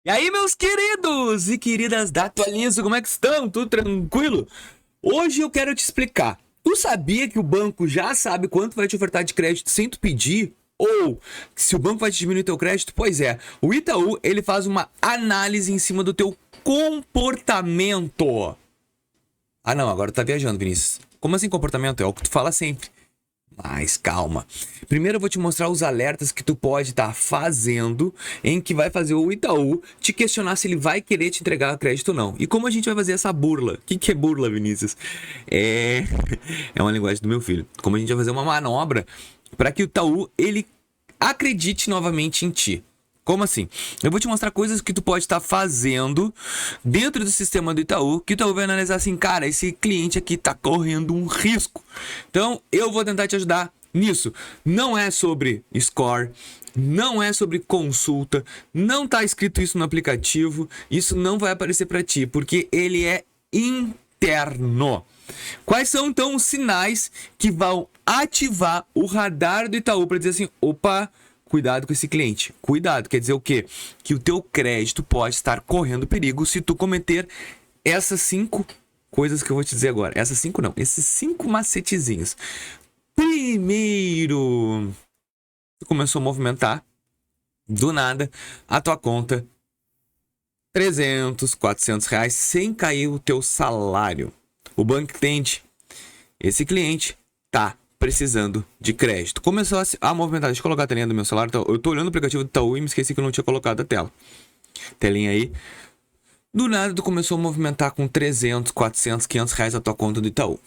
E aí, meus queridos e queridas da Atualizo, como é que estão? Tudo tranquilo? Hoje eu quero te explicar. Tu sabia que o banco já sabe quanto vai te ofertar de crédito sem tu pedir? Ou se o banco vai te diminuir teu crédito? Pois é, o Itaú, ele faz uma análise em cima do teu comportamento. Ah não, agora tu tá viajando, Vinícius. Como assim comportamento? É o que tu fala sempre. Mas calma. Primeiro eu vou te mostrar os alertas que tu pode estar fazendo, em que vai fazer o Itaú te questionar se ele vai querer te entregar crédito ou não. E como a gente vai fazer essa burla? O que é burla, Vinícius? É uma linguagem do meu filho. Como a gente vai fazer uma manobra para que o Itaú ele acredite novamente em ti. Como assim? Eu vou te mostrar coisas que tu pode estar fazendo dentro do sistema do Itaú, que o Itaú vai analisar assim, cara, esse cliente aqui tá correndo um risco. Então, eu vou tentar te ajudar nisso. Não é sobre score, não é sobre consulta, não tá escrito isso no aplicativo, isso não vai aparecer para ti, porque ele é interno. Quais são então os sinais que vão ativar o radar do Itaú para dizer assim, opa, cuidado com esse cliente. Cuidado, quer dizer o quê? Que o teu crédito pode estar correndo perigo se tu cometer essas 5 coisas que eu vou te dizer agora. Essas 5 não, esses 5 macetezinhos. Primeiro, tu começou a movimentar, do nada, a tua conta 300, 400 reais sem cair o teu salário. O banco entende, esse cliente tá precisando de crédito. Começou a movimentar. Deixa eu colocar a telinha do meu celular. Eu tô olhando o aplicativo do Itaú e me esqueci que eu não tinha colocado a tela. Telinha aí. Do nada tu começou a movimentar com 300, 400, 500 reais a tua conta do Itaú.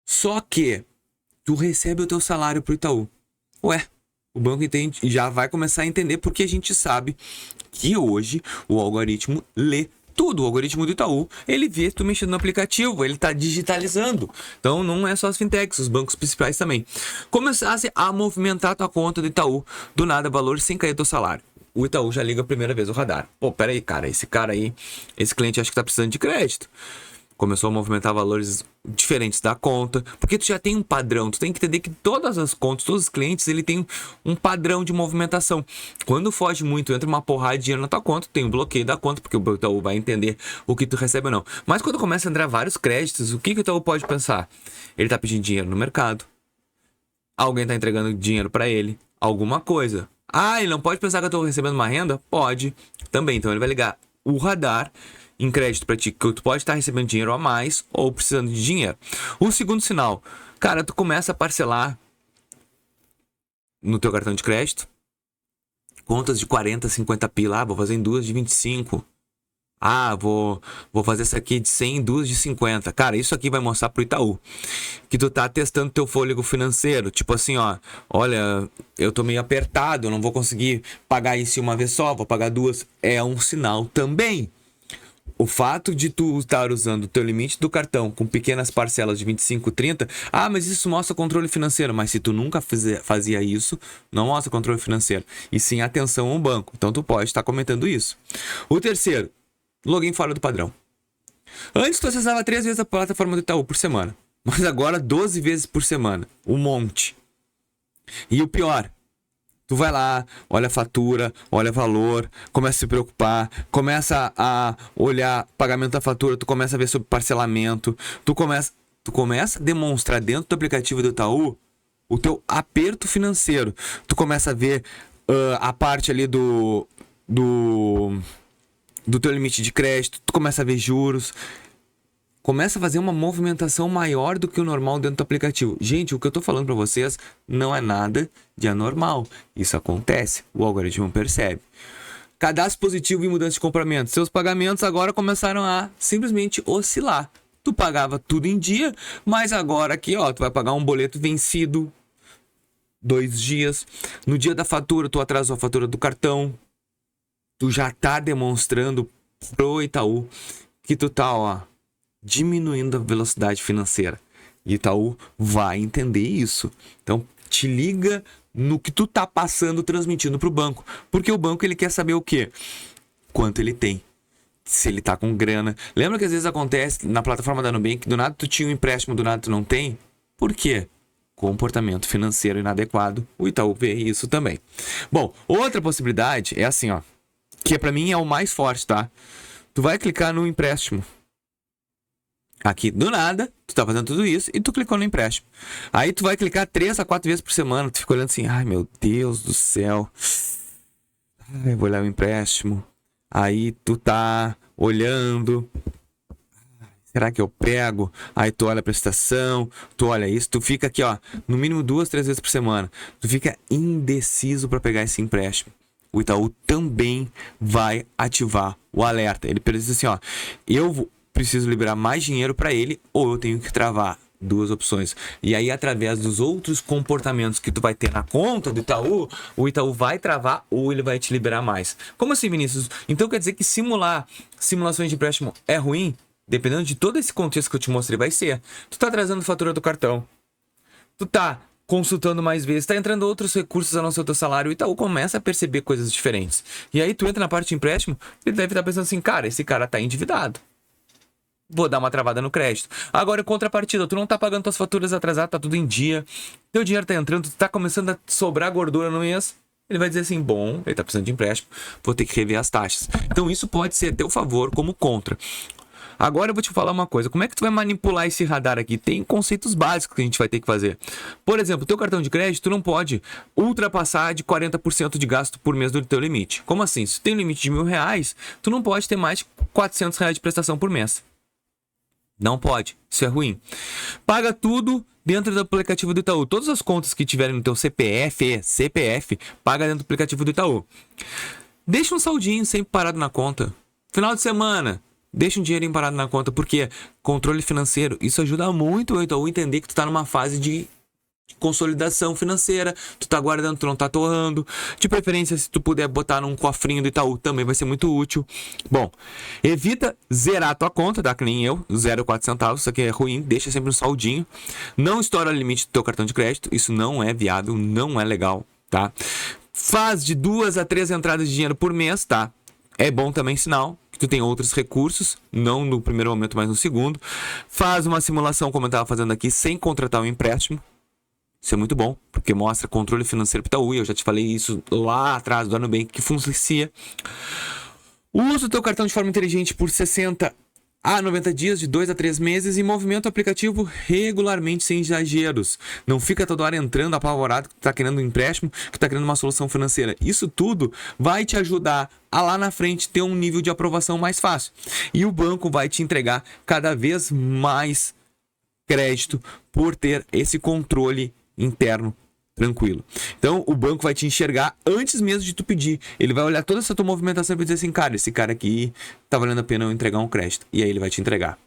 Só que tu recebe o teu salário pro Itaú. Ué, o banco entende, já vai começar a entender porque a gente sabe que hoje o algoritmo lê tudo. O algoritmo do Itaú, ele vê tu mexendo no aplicativo, ele tá digitalizando. Então não é só as fintechs, os bancos principais também. Começasse a movimentar tua conta do Itaú, do nada valor sem cair teu salário. O Itaú já liga a primeira vez o radar. Pô, pera aí, cara, esse cara aí, esse cliente acho que tá precisando de crédito. Começou a movimentar valores diferentes da conta, porque tu já tem um padrão, tu tem que entender que todas as contas, todos os clientes, ele tem um padrão de movimentação. Quando foge muito, entra uma porrada de dinheiro na tua conta, tem um bloqueio da conta, porque o Itaú vai entender o que tu recebe ou não. Mas quando começa a entrar vários créditos, o que o Itaú pode pensar? Ele tá pedindo dinheiro no mercado, alguém tá entregando dinheiro para ele, alguma coisa. Ah, ele não pode pensar que eu tô recebendo uma renda? Pode, também. Então ele vai ligar o radar em crédito para ti, que tu pode estar recebendo dinheiro a mais ou precisando de dinheiro. O segundo sinal, cara, tu começa a parcelar no teu cartão de crédito contas de 40, 50 pila. Ah, vou fazer em duas de 25. Ah, vou fazer essa aqui de 100 em duas de 50. Cara, isso aqui vai mostrar pro Itaú que tu tá testando teu fôlego financeiro. Tipo assim, ó, olha, eu tô meio apertado, eu não vou conseguir pagar isso uma vez só, vou pagar duas. É um sinal também. O fato de tu estar usando o teu limite do cartão com pequenas parcelas de 25, 30, ah, mas isso mostra controle financeiro. Mas se tu nunca fazia isso, não mostra controle financeiro. E sim atenção ao banco. Então tu pode estar comentando isso. O terceiro, login fora do padrão. Antes tu acessava 3 vezes a plataforma do Itaú por semana. Mas agora 12 vezes por semana. Um monte. E o pior, tu vai lá, olha a fatura, olha valor, começa a se preocupar, começa a olhar pagamento da fatura, tu começa a ver sobre parcelamento, tu começa a demonstrar dentro do aplicativo do Itaú o teu aperto financeiro. Tu começa a ver a parte ali do teu limite de crédito, tu começa a ver juros. Começa a fazer uma movimentação maior do que o normal dentro do aplicativo. Gente, o que eu tô falando para vocês não é nada de anormal. Isso acontece, o algoritmo percebe. Cadastro positivo e mudança de compramento. Seus pagamentos agora começaram a simplesmente oscilar. Tu pagava tudo em dia, mas agora aqui, ó, tu vai pagar um boleto vencido 2 dias. No dia da fatura, tu atrasou a fatura do cartão. Tu já tá demonstrando pro Itaú que tu tá, ó, diminuindo a velocidade financeira. E Itaú vai entender isso. Então, te liga no que tu tá passando, transmitindo pro banco. Porque o banco, ele quer saber o quê? Quanto ele tem. Se ele tá com grana. Lembra que às vezes acontece na plataforma da Nubank, do nada tu tinha um empréstimo, do nada tu não tem? Por quê? Comportamento financeiro inadequado. O Itaú vê isso também. Bom, outra possibilidade é assim, ó. que pra mim é o mais forte, tá? Tu vai clicar no empréstimo. Aqui, do nada, tu tá fazendo tudo isso e tu clicou no empréstimo. Aí tu vai clicar 3 a 4 vezes por semana. Tu fica olhando assim, ai meu Deus do céu. Ai, vou olhar o empréstimo. Aí tu tá olhando. Será que eu pego? Aí tu olha a prestação, tu olha isso, tu fica aqui, ó, no mínimo 2, 3 vezes por semana. Tu fica indeciso para pegar esse empréstimo. O Itaú também vai ativar o alerta. Ele diz assim, ó, eu preciso liberar mais dinheiro para ele ou eu tenho que travar. Duas opções. E aí, através dos outros comportamentos que tu vai ter na conta do Itaú, o Itaú vai travar ou ele vai te liberar mais. Como assim, Vinícius? Então quer dizer que simulações de empréstimo é ruim? Dependendo de todo esse contexto que eu te mostrei, vai ser. Tu tá trazendo fatura do cartão. Tu tá consultando mais vezes, tá entrando outros recursos a não ser o teu salário, o Itaú começa a perceber coisas diferentes. E aí tu entra na parte de empréstimo, ele deve estar pensando assim, cara, esse cara tá endividado. Vou dar uma travada no crédito. Agora, em contrapartida, tu não tá pagando tuas faturas atrasadas, tá tudo em dia. Teu dinheiro tá entrando, tu tá começando a sobrar gordura no mês. Ele vai dizer assim, bom, ele tá precisando de empréstimo, vou ter que rever as taxas. Então, isso pode ser a teu favor como contra. Agora eu vou te falar uma coisa, como é que tu vai manipular esse radar aqui? Tem conceitos básicos que a gente vai ter que fazer. Por exemplo, teu cartão de crédito, tu não pode ultrapassar de 40% de gasto por mês do teu limite. Como assim? Se tu tem um limite de R$1.000, tu não pode ter mais de R$400 de prestação por mês. Não pode, isso é ruim. Paga tudo dentro do aplicativo do Itaú. Todas as contas que tiverem no teu CPF, paga dentro do aplicativo do Itaú. Deixa um saldinho sempre parado na conta. Final de semana, deixa um dinheirinho parado na conta, porque controle financeiro, isso ajuda muito o Itaú a entender que tu tá numa fase de consolidação financeira, tu tá guardando, tu não tá torrando. De preferência, se tu puder botar num cofrinho do Itaú, também vai ser muito útil. Bom, evita zerar tua conta, tá? Que nem eu, 0,4 centavos, isso aqui é ruim, deixa sempre um saldinho. Não estoura o limite do teu cartão de crédito, isso não é viável, não é legal, tá? Faz de 2 a 3 entradas de dinheiro por mês, tá? É bom também sinal que tu tem outros recursos, não no primeiro momento, mas no segundo. Faz uma simulação, como eu estava fazendo aqui, sem contratar um empréstimo. Isso é muito bom, porque mostra controle financeiro para o Itaú. Eu já te falei isso lá atrás do Nubank, que funciona. Usa o teu cartão de forma inteligente por 60 a 90 dias, de 2 a 3 meses, e movimenta o aplicativo regularmente, sem exageros. Não fica toda hora entrando apavorado que tu tá querendo um empréstimo, que tu tá querendo uma solução financeira. Isso tudo vai te ajudar a lá na frente ter um nível de aprovação mais fácil. E o banco vai te entregar cada vez mais crédito por ter esse controle interno tranquilo. Então o banco vai te enxergar antes mesmo de tu pedir. Ele vai olhar toda essa tua movimentação e vai dizer assim, cara, esse cara aqui tá valendo a pena eu entregar um crédito. E aí ele vai te entregar.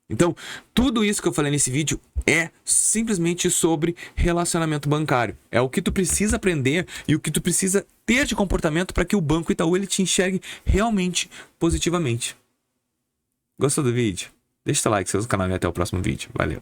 Então, tudo isso que eu falei nesse vídeo é simplesmente sobre relacionamento bancário. É o que tu precisa aprender e o que tu precisa ter de comportamento para que o Banco Itaú ele te enxergue realmente positivamente. Gostou do vídeo? Deixa o like, se inscreve no canal e até o próximo vídeo. Valeu!